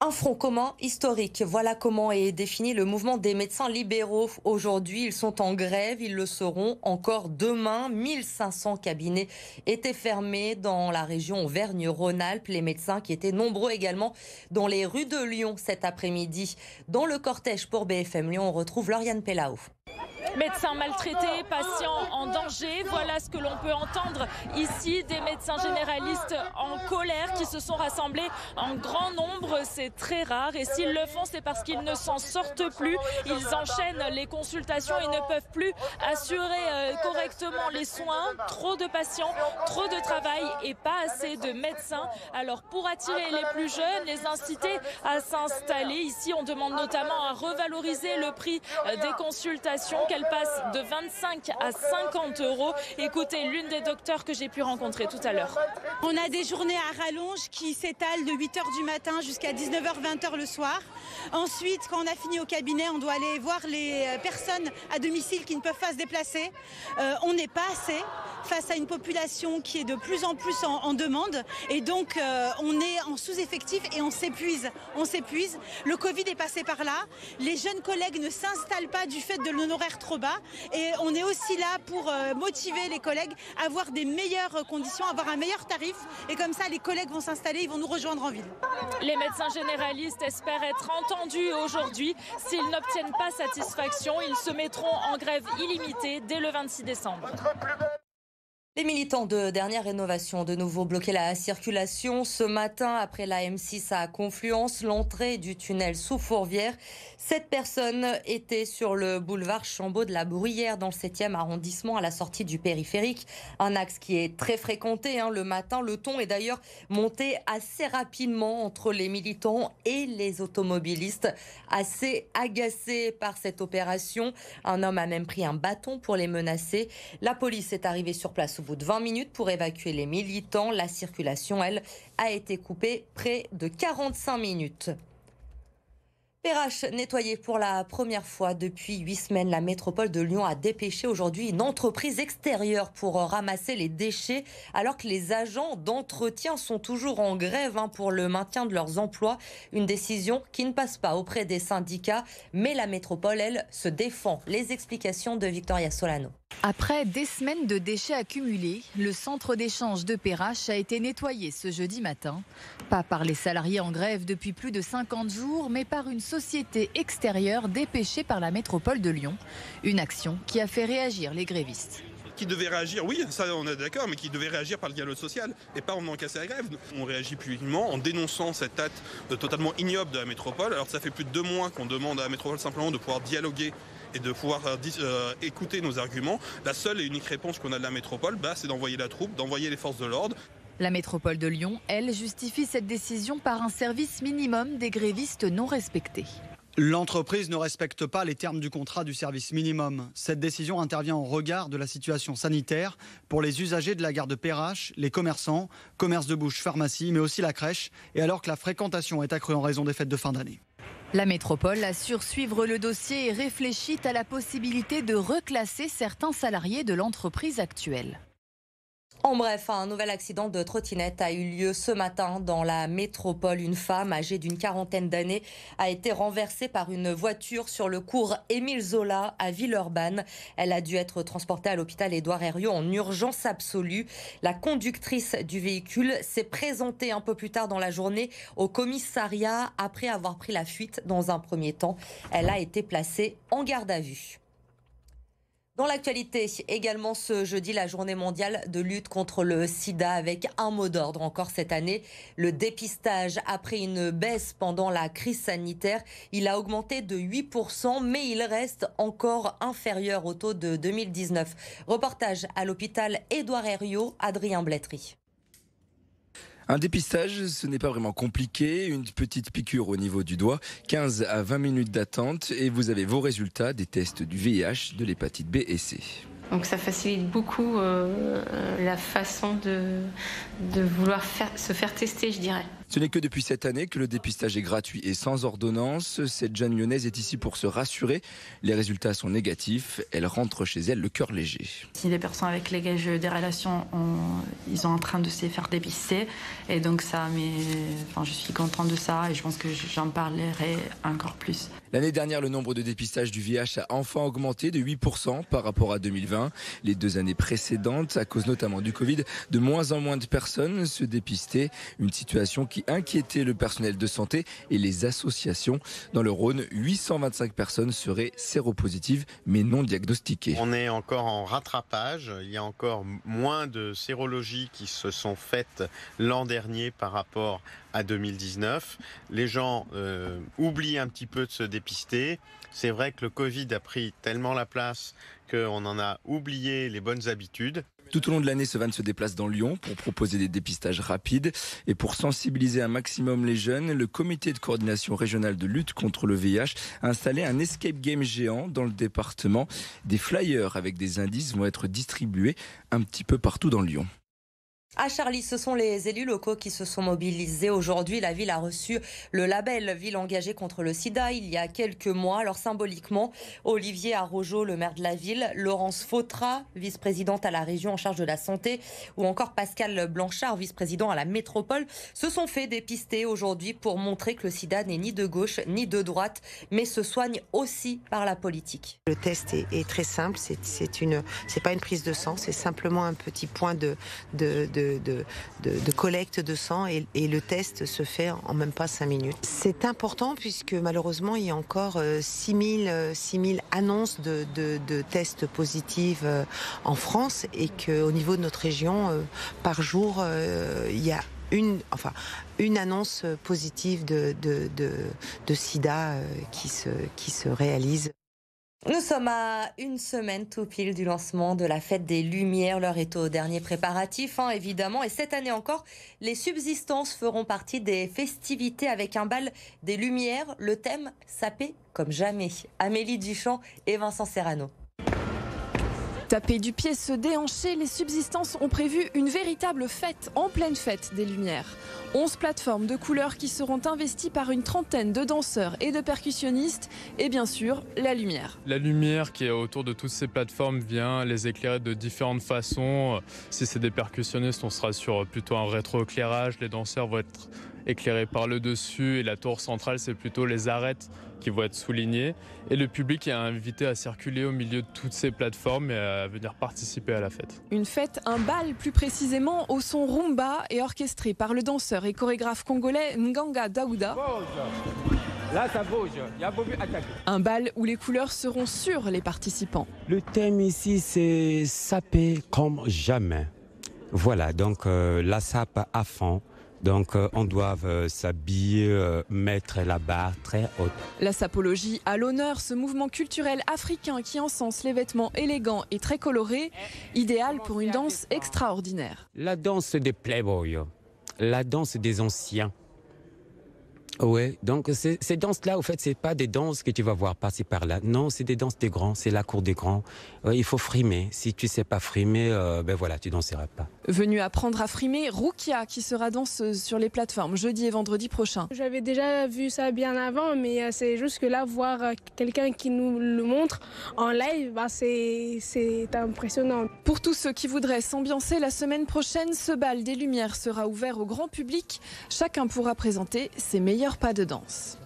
Un front commun historique, voilà comment est défini le mouvement des médecins libéraux. Aujourd'hui, ils sont en grève, ils le seront encore demain. 1500 cabinets étaient fermés dans la région Auvergne-Rhône-Alpes. Les médecins qui étaient nombreux également dans les rues de Lyon cet après-midi. Dans le cortège pour BFM Lyon, on retrouve Lauriane Pellao. Médecins maltraités, patients en danger, voilà ce que l'on peut entendre ici. Des médecins généralistes en colère qui se sont rassemblés en grand nombre. C'est très rare et s'ils le font, c'est parce qu'ils ne s'en sortent plus. Ils enchaînent les consultations et ne peuvent plus assurer correctement les soins. Trop de patients, trop de travail et pas assez de médecins. Alors pour attirer les plus jeunes, les inciter à s'installer. Ici, on demande notamment à revaloriser le prix des consultations, qu'elle passe de 25 à 50 euros. Écoutez l'une des docteurs que j'ai pu rencontrer tout à l'heure. On a des journées à rallonge qui s'étalent de 8h du matin jusqu'à 19h, 20h le soir. Ensuite, quand on a fini au cabinet, on doit aller voir les personnes à domicile qui ne peuvent pas se déplacer. On n'est pas assez face à une population qui est de plus en plus en demande. Et donc, on est en sous-effectif et on s'épuise. On s'épuise. Le Covid est passé par là. Les jeunes collègues ne s'installent pas du fait de l'honoraire trop bas. Et on est aussi là pour motiver les collègues à avoir des meilleures conditions, avoir un meilleur tarif. Et comme ça, les collègues vont s'installer, ils vont nous rejoindre en ville. Les médecins généralistes espèrent être entendus aujourd'hui. S'ils n'obtiennent pas satisfaction, ils se mettront en grève illimitée dès le 26 décembre. Les militants de Dernière Rénovation ont de nouveau bloqué la circulation ce matin après la M6 à Confluence, l'entrée du tunnel sous Fourvière. 7 personnes étaient sur le boulevard Chambaud de la Bruyère dans le 7e arrondissement à la sortie du périphérique. Un axe qui est très fréquenté le matin. Le ton est d'ailleurs monté assez rapidement entre les militants et les automobilistes. Assez agacés par cette opération, un homme a même pris un bâton pour les menacer. La police est arrivée sur place au bout de 20 minutes pour évacuer les militants. La circulation, elle, a été coupée près de 45 minutes. Perrache nettoyé pour la première fois depuis 8 semaines. La métropole de Lyon a dépêché aujourd'hui une entreprise extérieure pour ramasser les déchets alors que les agents d'entretien sont toujours en grève pour le maintien de leurs emplois. Une décision qui ne passe pas auprès des syndicats, mais la métropole, elle, se défend. Les explications de Victoria Solano. Après des semaines de déchets accumulés, le centre d'échange de Perrache a été nettoyé ce jeudi matin. Pas par les salariés en grève depuis plus de 50 jours, mais par une société extérieure dépêchée par la métropole de Lyon. Une action qui a fait réagir les grévistes. Qui devait réagir, oui, ça on est d'accord, mais qui devait réagir par le dialogue social et pas en venant casser la grève. On réagit publiquement en dénonçant cet acte totalement ignoble de la métropole. Alors ça fait plus de 2 mois qu'on demande à la métropole simplement de pouvoir dialoguer et de pouvoir écouter nos arguments. La seule et unique réponse qu'on a de la métropole, c'est d'envoyer la troupe, d'envoyer les forces de l'ordre. La métropole de Lyon, elle, justifie cette décision par un service minimum des grévistes non respectés. L'entreprise ne respecte pas les termes du contrat du service minimum. Cette décision intervient au regard de la situation sanitaire pour les usagers de la gare de Perrache, les commerçants, commerce de bouche, pharmacie, mais aussi la crèche, et alors que la fréquentation est accrue en raison des fêtes de fin d'année. La métropole assure suivre le dossier et réfléchit à la possibilité de reclasser certains salariés de l'entreprise actuelle. En bref, un nouvel accident de trottinette a eu lieu ce matin dans la métropole. Une femme âgée d'une quarantaine d'années a été renversée par une voiture sur le cours Émile Zola à Villeurbanne. Elle a dû être transportée à l'hôpital Édouard Herriot en urgence absolue. La conductrice du véhicule s'est présentée un peu plus tard dans la journée au commissariat après avoir pris la fuite dans un premier temps. Elle a été placée en garde à vue. Dans l'actualité, également ce jeudi, la journée mondiale de lutte contre le sida avec un mot d'ordre encore cette année. Le dépistage, après une baisse pendant la crise sanitaire, il a augmenté de 8%, mais il reste encore inférieur au taux de 2019. Reportage à l'hôpital Édouard Herriot, Adrien Blétry. Un dépistage, ce n'est pas vraiment compliqué. Une petite piqûre au niveau du doigt, 15 à 20 minutes d'attente et vous avez vos résultats des tests du VIH, de l'hépatite B et C. Donc ça facilite beaucoup la façon de vouloir se faire tester, je dirais. Ce n'est que depuis cette année que le dépistage est gratuit et sans ordonnance. Cette jeune lyonnaise est ici pour se rassurer. Les résultats sont négatifs. Elle rentre chez elle le cœur léger. Si les personnes avec lesquelles j'ai eu des relations, ils sont en train de se faire dépister. Et donc je suis contente de ça et je pense que j'en parlerai encore plus. L'année dernière, le nombre de dépistages du VIH a enfin augmenté de 8% par rapport à 2020. Les 2 années précédentes, à cause notamment du Covid, de moins en moins de personnes se dépistaient. Une situation qui inquiétait le personnel de santé et les associations. Dans le Rhône, 825 personnes seraient séropositives mais non diagnostiquées. On est encore en rattrapage. Il y a encore moins de sérologies qui se sont faites l'an dernier par rapport à 2019. Les gens oublient un petit peu de se dépister. C'est vrai que le Covid a pris tellement la place qu'on en a oublié les bonnes habitudes. Tout au long de l'année, ce van se déplace dans Lyon pour proposer des dépistages rapides. Et pour sensibiliser un maximum les jeunes, le comité de coordination régionale de lutte contre le VIH a installé un escape game géant dans le département. Des flyers avec des indices vont être distribués un petit peu partout dans Lyon. À Charlie, ce sont les élus locaux qui se sont mobilisés. Aujourd'hui, la ville a reçu le label Ville engagée contre le sida il y a quelques mois. Alors symboliquement, Olivier Arrojo, le maire de la ville, Laurence Fautra, vice-présidente à la région en charge de la santé, ou encore Pascal Blanchard, vice-président à la métropole, se sont fait dépister aujourd'hui pour montrer que le sida n'est ni de gauche ni de droite, mais se soigne aussi par la politique. Le test est très simple, c'est pas une prise de sang, c'est simplement un petit point de collecte de sang et le test se fait en même pas 5 minutes. C'est important puisque malheureusement il y a encore 6000 annonces de tests positifs en France et qu'au niveau de notre région, par jour, il y a une annonce positive de sida qui se réalise. Nous sommes à une semaine tout pile du lancement de la fête des Lumières. L'heure est au dernier préparatif, évidemment. Et cette année encore, les subsistances feront partie des festivités avec un bal des Lumières. Le thème, sapé comme jamais. Amélie Duchamp et Vincent Serrano. Taper du pied, se déhancher, les subsistances ont prévu une véritable fête, en pleine fête des Lumières. 11 plateformes de couleurs qui seront investies par une trentaine de danseurs et de percussionnistes et bien sûr, la lumière. La lumière qui est autour de toutes ces plateformes vient les éclairer de différentes façons. Si c'est des percussionnistes, on sera sur plutôt un rétroéclairage, les danseurs vont être éclairés par le dessus et la tour centrale, c'est plutôt les arêtes qui vont être soulignées. Et le public est invité à circuler au milieu de toutes ces plateformes et à venir participer à la fête. Une fête, un bal plus précisément, au son rumba et orchestré par le danseur et chorégraphe congolais Nganga Daouda. Là, ça bouge. Il y a beaucoup d'attaques. Un bal où les couleurs seront sur les participants. Le thème ici, c'est saper comme jamais. Voilà, donc la sape à fond. Donc on doit s'habiller, mettre la barre très haute. La sapologie à l'honneur, ce mouvement culturel africain qui encense les vêtements élégants et très colorés, idéal pour une danse extraordinaire. La danse des playboys, la danse des anciens. Oui, donc ces danses-là, au fait, c'est pas des danses que tu vas voir par-ci par-là. Non, c'est des danses des grands, c'est la cour des grands. Il faut frimer. Si tu sais pas frimer, ben voilà, tu danseras pas. Venue apprendre à frimer, Roukia, qui sera danseuse sur les plateformes jeudi et vendredi prochain. J'avais déjà vu ça bien avant, mais c'est juste que là, voir quelqu'un qui nous le montre en live, c'est impressionnant. Pour tous ceux qui voudraient s'ambiancer la semaine prochaine, ce bal des Lumières sera ouvert au grand public. Chacun pourra présenter ses meilleurs pas de danse.